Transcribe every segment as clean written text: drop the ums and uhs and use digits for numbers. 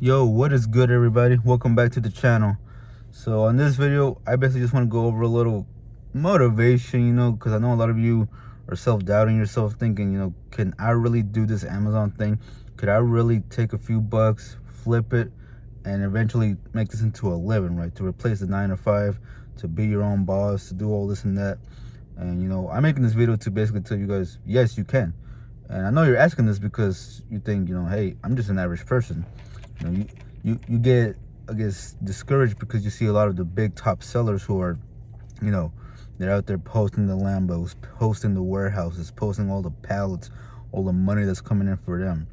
Yo, what is good, everybody? Welcome back to the channel. So on this video, I basically just want to go over a little motivation, because I know a lot of you are self-doubting yourself, thinking, can I really do this Amazon thing? Could I really take a few bucks, flip it, and eventually make this into a living, right? To replace the 9 to 5, to be your own boss, to do all this and that. And I'm making this video to basically tell you guys, yes, you can. And I know you're asking this because you think, hey, I'm just an average person. You get, I guess, discouraged because you see a lot of the big top sellers who are, they're out there posting the Lambos, posting the warehouses, posting all the pallets, all the money that's coming in for them.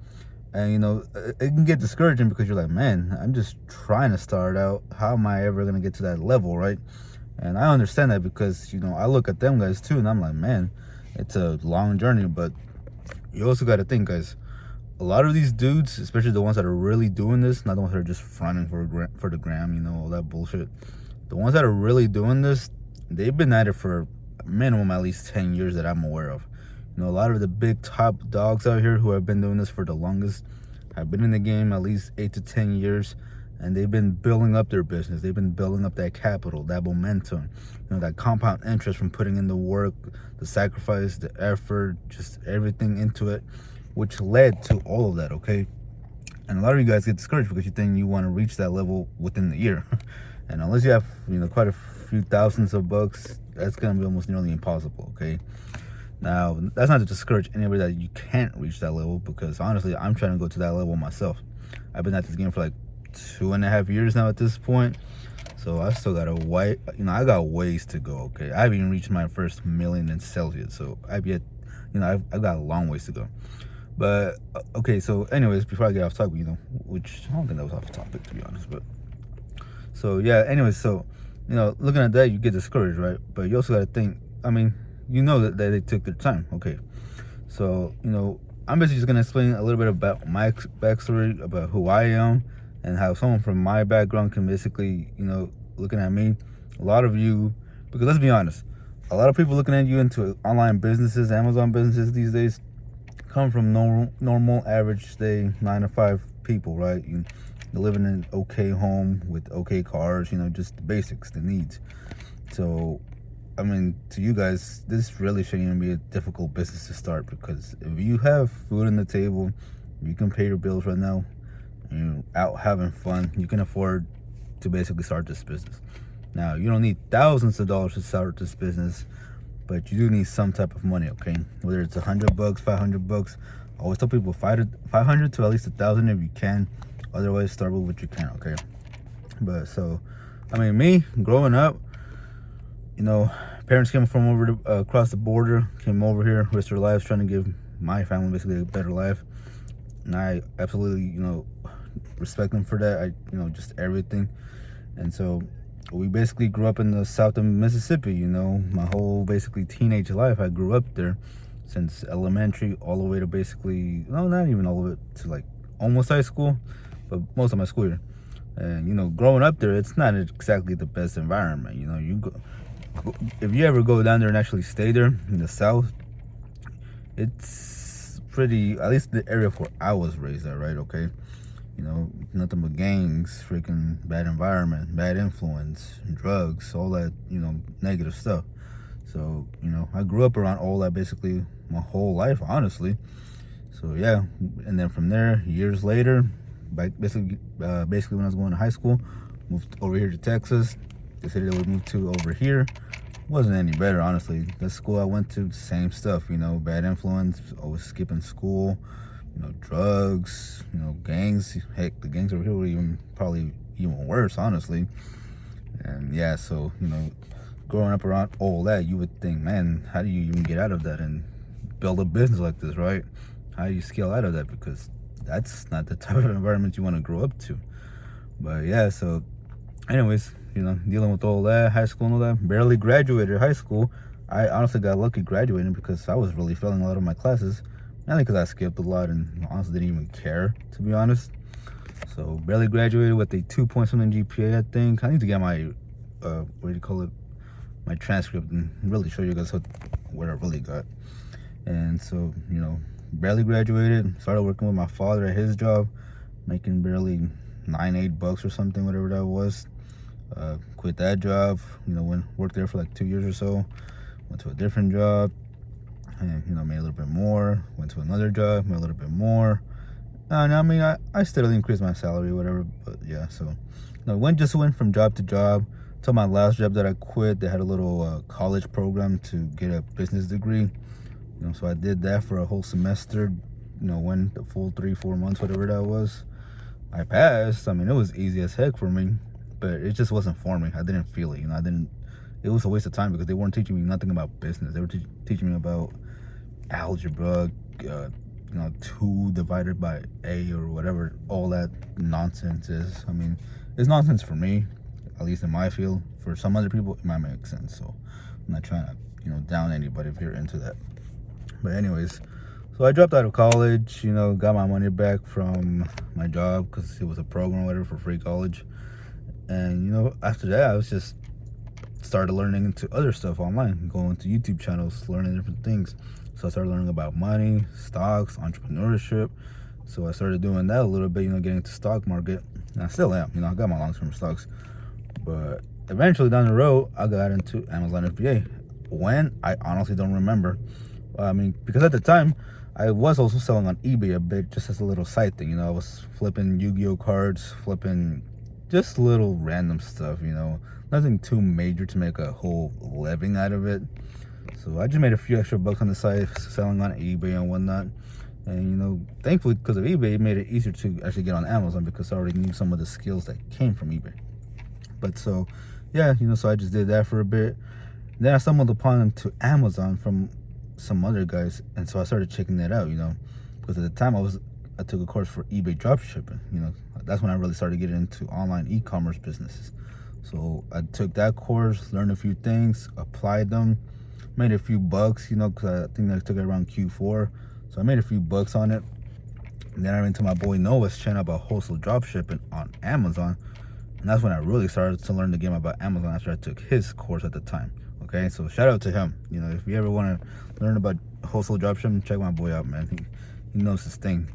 And it can get discouraging because you're like, man, I'm just trying to start out. How am I ever gonna get to that level, right? And I understand that because I look at them guys too, and I'm like, man, it's a long journey. But you also got to think, guys, a lot of these dudes, especially the ones that are really doing this, not the ones that are just fronting for the gram, all that bullshit. The ones that are really doing this, they've been at it for minimum at least 10 years that I'm aware of. A lot of the big top dogs out here who have been doing this for the longest have been in the game at least 8 to 10 years, and they've been building up their business. They've been building up that capital, that momentum, that compound interest from putting in the work, the sacrifice, the effort, just everything into it, which led to all of that, okay? And a lot of you guys get discouraged because you think you want to reach that level within the year. And unless you have, quite a few thousands of bucks, that's going to be almost nearly impossible, okay? Now, that's not to discourage anybody that you can't reach that level, because honestly, I'm trying to go to that level myself. I've been at this game for like 2.5 years now at this point. So I still got I got ways to go, okay? I haven't even reached my first million in sales yet. So I've got a long ways to go. But okay, so anyways, before I get off topic, which I don't think that was off topic, to be honest, but so yeah, anyways, so looking at that, you get discouraged, right? But you also got to think, that they took their time, okay? So I'm basically just gonna explain a little bit about my backstory, about who I am, and how someone from my background can basically, looking at me, a lot of you, because let's be honest, a lot of people looking at you into online businesses, Amazon businesses these days, come from normal average day 9 to 5 people, right? You're living in an okay home with okay cars, just the basics, the needs. So to you guys, this really shouldn't even be a difficult business to start, because if you have food on the table, you can pay your bills right now, and you're out having fun, you can afford to basically start this business. Now, you don't need thousands of dollars to start this business, but you do need some type of money, okay? Whether it's $100, $500, I always tell people 500 to at least 1,000 if you can. Otherwise, start with what you can, okay? But so, me growing up, parents came from across the border, came over here, risked their lives trying to give my family basically a better life, and I absolutely, respect them for that. Just everything. And so we basically grew up in the south of Mississippi. My whole basically teenage life, I grew up there, since elementary all the way to basically, no, not even all the way to like almost high school, but most of my school year. And growing up there, it's not exactly the best environment. If you ever go down there and actually stay there in the south, it's pretty, at least the area where I was raised at, right? Okay, nothing but gangs, freaking bad environment, bad influence, drugs, all that, negative stuff. So I grew up around all that basically my whole life, honestly. So yeah, and then from there, years later, basically when I was going to high school, moved over here to Texas. The city that we moved to over here wasn't any better, honestly. The school I went to, same stuff, bad influence, always skipping school, drugs, gangs. Heck, the gangs over here were probably even worse, honestly. And yeah, so, growing up around all that, you would think, man, how do you even get out of that and build a business like this, right? How do you scale out of that? Because that's not the type of environment you want to grow up to. But yeah, so anyways, dealing with all that, high school and all that, barely graduated high school. I honestly got lucky graduating because I was really failing a lot of my classes, mainly because I skipped a lot and honestly didn't even care, to be honest. So barely graduated with a 2-point-something GPA, I think. I need to get my, my transcript and really show you guys what I really got. And so, barely graduated, started working with my father at his job, making barely $8 or something, whatever that was. Quit that job, worked there for like 2 years or so. Went to a different job, and made a little bit more. Went to another job, made a little bit more. And I mean, I steadily increased my salary, whatever. But yeah, so went from job to job. Till my last job that I quit, they had a little college program to get a business degree. So I did that for a whole semester. Went the full 3-4 months, whatever that was. I passed. I mean, it was easy as heck for me, but it just wasn't for me. I didn't feel it. It was a waste of time because they weren't teaching me nothing about business. They were teaching me about algebra, 2 divided by A or whatever, all that nonsense is. I mean, it's nonsense for me, at least in my field. For some other people, it might make sense. So I'm not trying to, down anybody if you're into that. But anyways, so I dropped out of college, got my money back from my job because it was a program or whatever for free college. And, after that, I was just started learning into other stuff online, going to YouTube channels, learning different things. So I started learning about money, stocks, entrepreneurship. So I started doing that a little bit, getting into stock market. And I still am, I got my long-term stocks. But eventually down the road, I got into Amazon FBA. When? I honestly don't remember. I mean, because at the time, I was also selling on eBay a bit, just as a little side thing. I was flipping Yu-Gi-Oh cards, flipping just little random stuff, nothing too major to make a whole living out of it. So I just made a few extra bucks on the side, selling on eBay and whatnot. And, thankfully, because of eBay, it made it easier to actually get on Amazon because I already knew some of the skills that came from eBay. But so, yeah, so I just did that for a bit. Then I stumbled upon to Amazon from some other guys, and so I started checking that out, because at the time I took a course for eBay dropshipping. That's when I really started getting into online e-commerce businesses. So I took that course, learned a few things, applied them, made a few bucks, because I think I took it around Q4. So I made a few bucks on it. And then I went to my boy Noah's channel about wholesale dropshipping on Amazon. And that's when I really started to learn the game about Amazon after I took his course at the time. Okay, so shout out to him. If you ever want to learn about wholesale dropshipping, check my boy out, man. He knows his thing.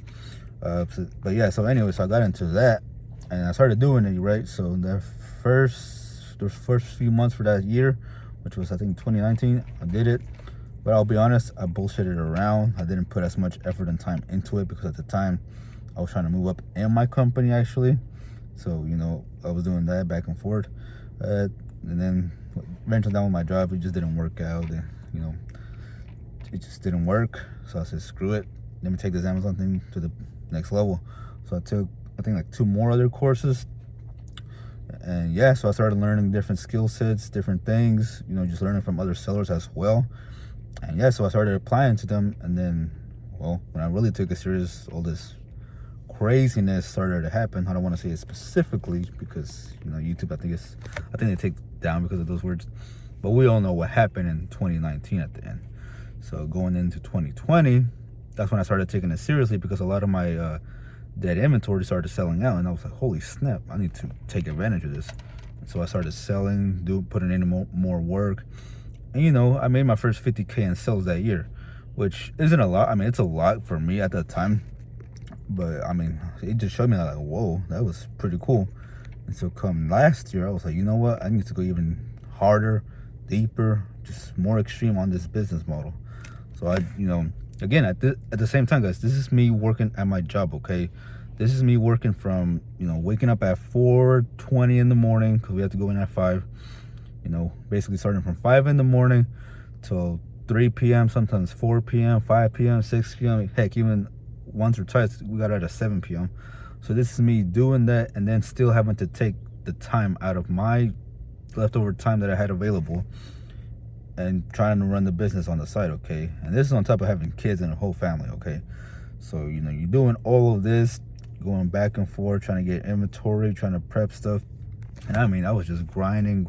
But yeah, so anyway, so I got into that and I started doing it, right? So the first few months for that year, which was I think 2019, I did it. But I'll be honest, I bullshitted around. I didn't put as much effort and time into it because at the time I was trying to move up in my company actually. So, I was doing that back and forth. And then eventually down with my job, it just didn't work out. And, it just didn't work. So I said, screw it. Let me take this Amazon thing to the next level. So I took, I think, like 2 more other courses. And yeah, so I started learning different skill sets, different things, just learning from other sellers as well. And yeah, so I started applying to them. And then, well, when I really took it serious, all this craziness started to happen. I don't want to say it specifically because, YouTube, I think they take down because of those words. But we all know what happened in 2019 at the end. So going into 2020, that's when I started taking it seriously because a lot of my dead inventory started selling out. And I was like, holy snap, I need to take advantage of this. And so I started selling, putting in more work. And, I made my first 50K in sales that year, which isn't a lot. I mean, it's a lot for me at that time. But, I mean, it just showed me like, whoa, that was pretty cool. And so come last year, I was like, you know what? I need to go even harder, deeper, just more extreme on this business model. So I, again, at the same time, guys, this is me working at my job, okay? This is me working from, waking up at 4:20 in the morning because we have to go in at 5. Basically starting from 5 in the morning till 3 p.m., sometimes 4 p.m., 5 p.m., 6 p.m. Heck, even once or twice, we got out at 7 p.m. So this is me doing that and then still having to take the time out of my leftover time that I had available and trying to run the business on the side, okay? And this is on top of having kids and a whole family, okay? So, you're doing all of this, going back and forth, trying to get inventory, trying to prep stuff. And I mean, I was just grinding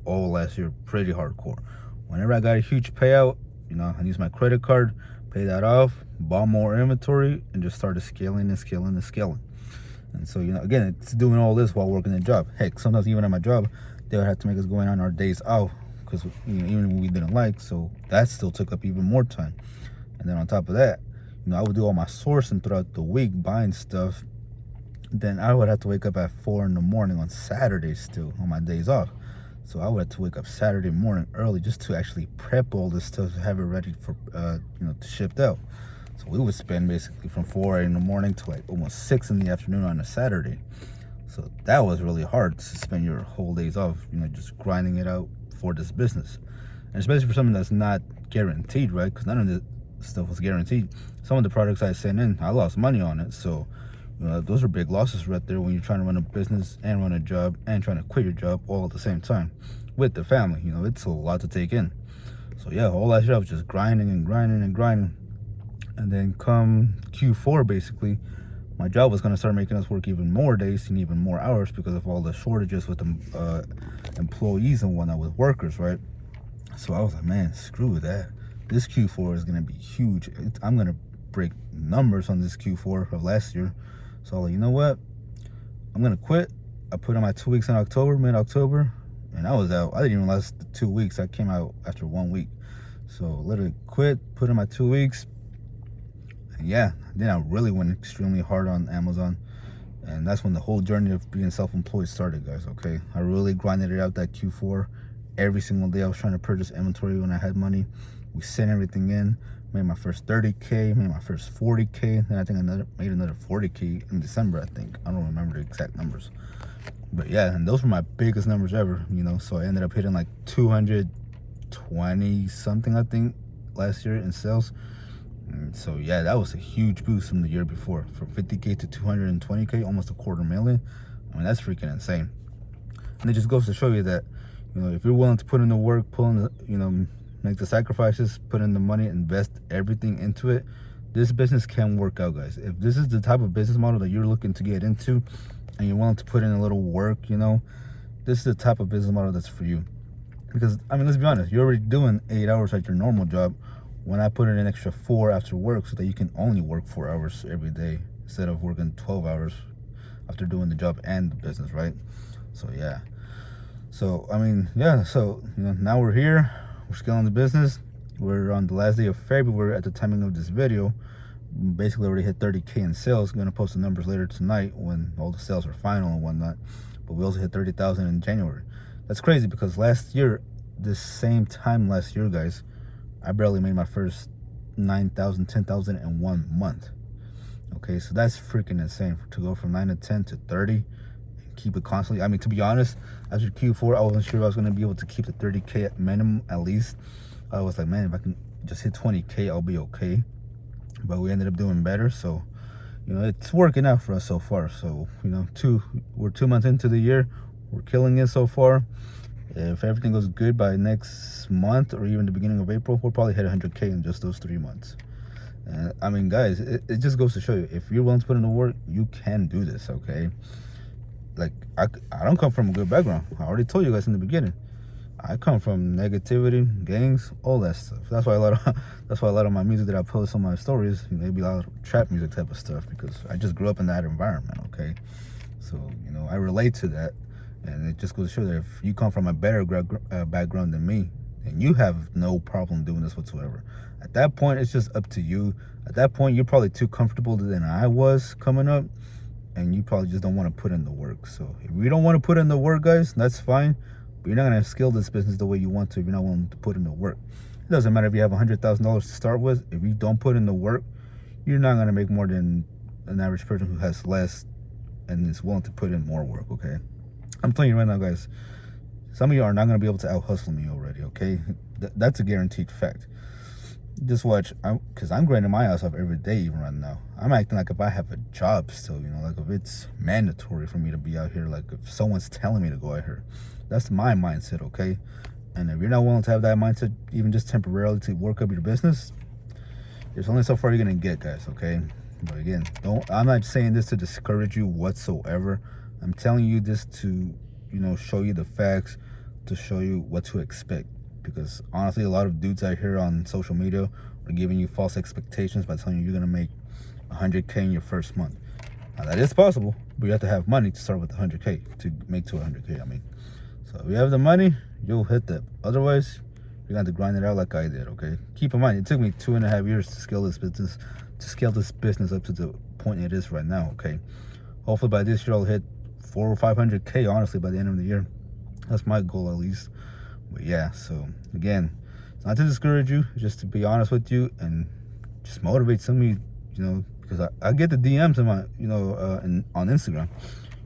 all last year, pretty hardcore. Whenever I got a huge payout, I used my credit card, paid that off, bought more inventory, and just started scaling. And so, again, it's doing all this while working a job. Heck, sometimes even at my job, they would have to make us go in on our days off because, even when we didn't like, so that still took up even more time. And then on top of that, I would do all my sourcing throughout the week, buying stuff. then I would have to wake up at 4 in the morning on Saturdays still, on my days off. So I would have to wake up Saturday morning early just to actually prep all this stuff to have it ready for, to shipped out. So we would spend basically from 4 in the morning to like almost 6 in the afternoon on a Saturday. So that was really hard to spend your whole days off, just grinding it out for this business. And especially for something that's not guaranteed, right? Because none of this stuff was guaranteed. Some of the products I sent in, I lost money on it. So, those are big losses right there when you're trying to run a business and run a job and trying to quit your job all at the same time with the family. It's a lot to take in. So yeah, all last year I was just grinding and grinding and grinding. And then come Q4, basically, my job was going to start making us work even more days and even more hours because of all the shortages with the employees and whatnot, with workers, right? So I was like, man, screw that. This Q4 is going to be huge. I'm going to break numbers on this Q4 of last year. So I was like, you know what? I'm going to quit. I put in my 2 weeks in October, mid-October, and I was out. I didn't even last the 2 weeks. I came out after 1 week. So literally quit, put in my 2 weeks. And yeah, then I really went extremely hard on Amazon. And that's when the whole journey of being self-employed started, guys, okay? I really grinded it out that Q4. Every single day I was trying to purchase inventory when I had money. We sent everything in, made my first 30K, made my first 40K. Then I think made another 40K in December, I think. I don't remember the exact numbers. But yeah, and those were my biggest numbers ever, So I ended up hitting like 220 something, I think, last year in sales. And so yeah, that was a huge boost from the year before. From 50K to 220K, almost $250,000. I mean, that's freaking insane. And it just goes to show you that, if you're willing to put in the work, make the sacrifices, put in the money, invest everything into it, this business can work out, guys. If this is the type of business model that you're looking to get into and you're willing to put in a little work, this is the type of business model that's for you. Because, I mean, let's be honest, you're already doing 8 hours at your normal job. When I put in an extra 4 after work so that you can only work 4 hours every day instead of working 12 hours after doing the job and the business, right? So yeah. So, I mean, yeah, so, now we're here. We're scaling the business. We're on the last day of February at the timing of this video. Basically already hit 30K in sales. Going to post the numbers later tonight when all the sales are final and whatnot. But we also hit 30,000 in January. That's crazy because last year, this same time last year, guys, I barely made my first 9,000, 10,000 in 1 month. Okay, so that's freaking insane to go from 9 to 10 to 30 and keep it constantly. I mean, to be honest, after Q4, I wasn't sure I was going to be able to keep the 30K at minimum at least. I was like, man, if I can just hit 20K, I'll be okay. But we ended up doing better. So, it's working out for us so far. So, we're 2 months into the year. We're killing it so far. If everything goes good by next month or even the beginning of April, we'll probably hit 100K in just those 3 months. I mean, guys, it just goes to show you, if you're willing to put in the work, you can do this, okay? Like, I don't come from a good background. I already told you guys in the beginning. I come from negativity, gangs, all that stuff. That's why a lot of my music that I post on my stories, they be a lot of trap music type of stuff because I just grew up in that environment, okay? So, I relate to that. And it just goes to show that if you come from a better background than me, then you have no problem doing this whatsoever. At that point, it's just up to you. At that point, you're probably too comfortable than I was coming up, and you probably just don't want to put in the work. So if you don't want to put in the work, guys, that's fine. But you're not going to scale this business the way you want to if you're not willing to put in the work. It doesn't matter if you have $100,000 to start with. If you don't put in the work, you're not going to make more than an average person who has less and is willing to put in more work, okay? I'm telling you right now, guys, some of you are not going to be able to out-hustle me already, okay? That's a guaranteed fact. Just watch, because I'm grinding my ass off every day even right now. I'm acting like if I have a job still, like if it's mandatory for me to be out here, like if someone's telling me to go out here. That's my mindset, okay? And if you're not willing to have that mindset, even just temporarily to work up your business, there's only so far you're going to get, guys, okay? But again, I'm not saying this to discourage you whatsoever. I'm telling you this to, show you the facts, to show you what to expect. Because honestly, a lot of dudes out here on social media are giving you false expectations by telling you you're going to make 100K in your first month. Now, that is possible, but you have to have money to start with 100K, to make to 100K, I mean. So if you have the money, you'll hit that. Otherwise, you're going to have to grind it out like I did, okay? Keep in mind, it took me 2.5 years to scale this business up to the point it is right now, okay? Hopefully by this year I'll hit 400 or 500K, honestly, by the end of the year. That's my goal, at least. But yeah, so again, it's not to discourage you, just to be honest with you and just motivate some of you, because I get the DMs in my, on Instagram,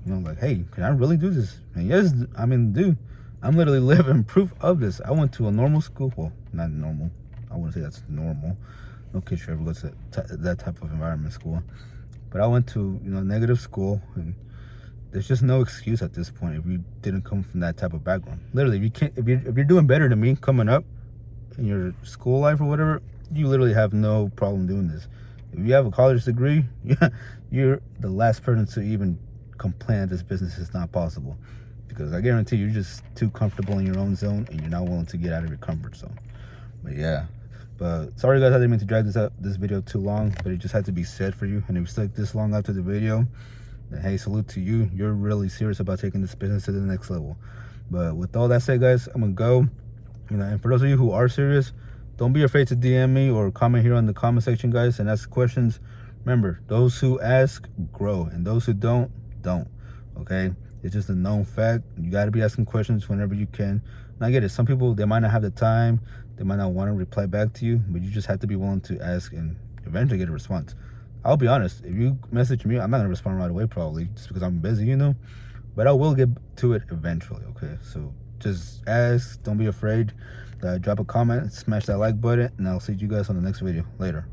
like, hey, can I really do this? And yes, I mean, dude, I'm literally living proof of this. I went to a normal school. Well, not normal. I wouldn't say that's normal. No kid should ever go to that type of environment school. But I went to, negative school, and there's just no excuse at this point if you didn't come from that type of background. Literally, if you're doing better than me coming up in your school life or whatever, you literally have no problem doing this. If you have a college degree, you're the last person to even complain that this business is not possible, because I guarantee you're just too comfortable in your own zone and you're not willing to get out of your comfort zone. But yeah, but sorry guys, I didn't mean to drag this video too long, but it just had to be said for you. And if you stuck this long after the video, then hey, salute to you. You're really serious about taking this business to the next level. But with all that said, guys, I'm gonna go. And for those of you who are serious, don't be afraid to DM me or comment here on the comment section, guys, and ask questions. Remember, those who ask grow, and those who don't. Okay, it's just a known fact. You got to be asking questions whenever you can. And I get it, some people, they might not have the time, they might not want to reply back to you, but you just have to be willing to ask and eventually get a response. I'll be honest, if you message me, I'm not gonna respond right away, probably just because I'm busy, but I will get to it eventually. Okay, so just ask, don't be afraid. Drop a comment, smash that like button, and I'll see you guys on the next video. Later.